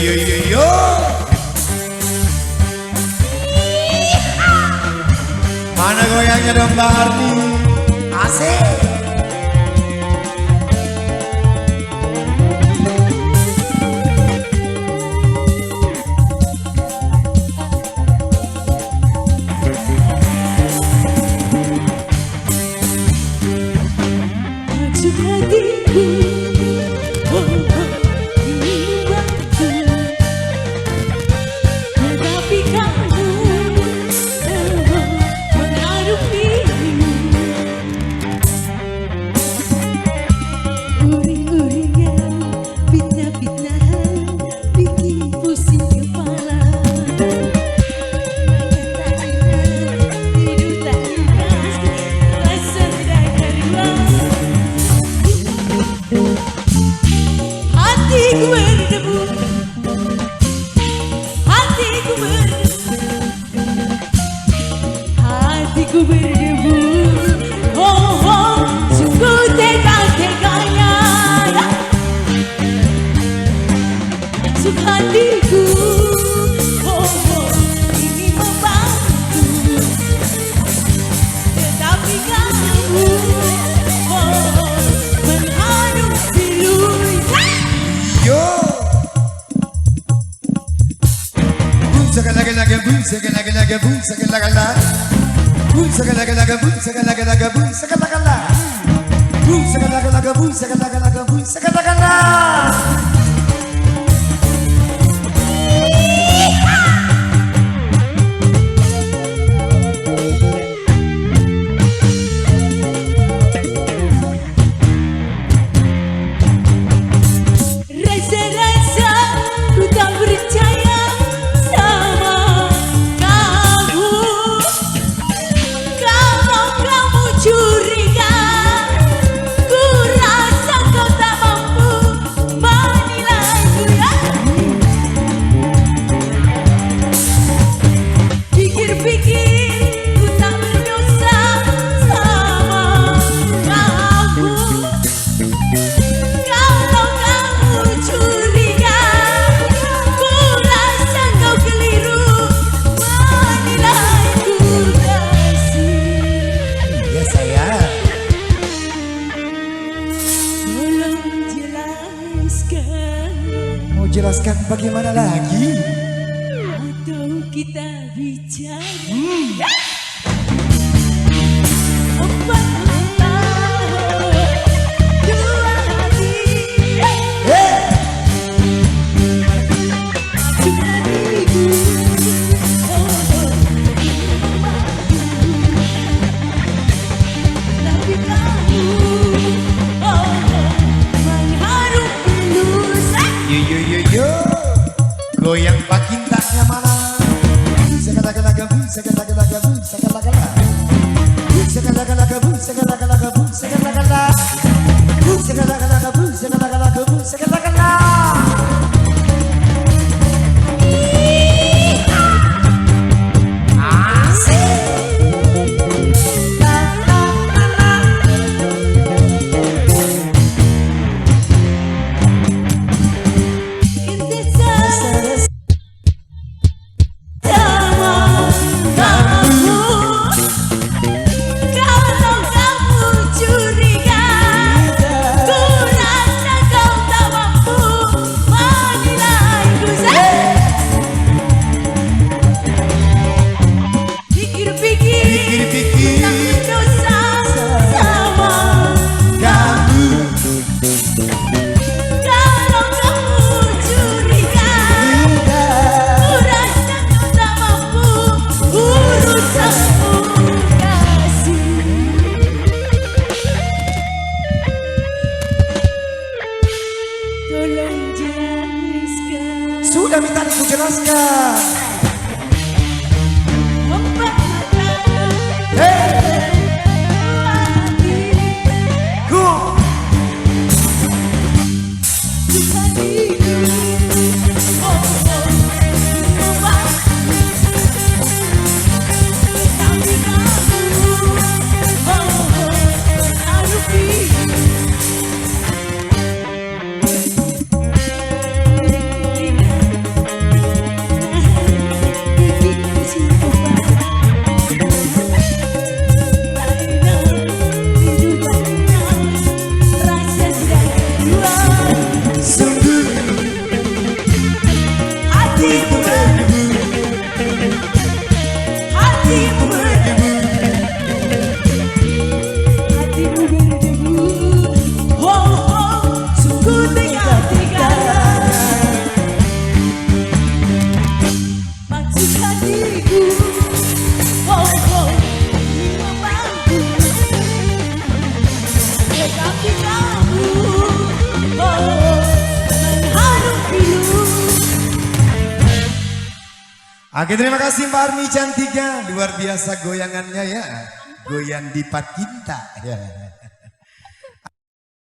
yo yo yo. Mana goyangnya dong Mbak Arti? Asik. Hatiku berdebu, oh oh, sungguh tega-teganya Suk hatiku, oh oh, ingin membantu tetapi kamu, oh, menghadap pilu. Yo. Boom sakalaga boom sakalaga boom sakalaga. Boom sakalaga boom sakalaga boom sakalaga. Boom sakalaga boom sakalaga boom sakalaga. Rasa-rasa ku tak percaya sama kamu. Kalau kamu curiga, ku rasa kau tak mampu menilaiku ya. Pikir-pikir ku tak berdosa sama kamu. Kalau kamu curiga, ku rasa kau keliru menilaiku kasih. Ya sayang. Tolong jelaskan, Mau jelaskan bagaimana lagi? atau kita bicara empat mata, dua hati. Suka diriku, oh, oh, tapi kamu, oh, oh, mengharum pilu. Yo yo yo yo. Goyang pakintanya mana? Sakalaga boom sakalaga boom sakalaga. Boom sakalaga boom sakalaga boom sakalaga. Boom sakalaga boom sakalaga boom sakalaga. Sama kamu, kalau kamu Oke, terima kasih Mbak Arni cantiknya. Luar biasa goyangannya ya. Goyang di Pakinta. Ya.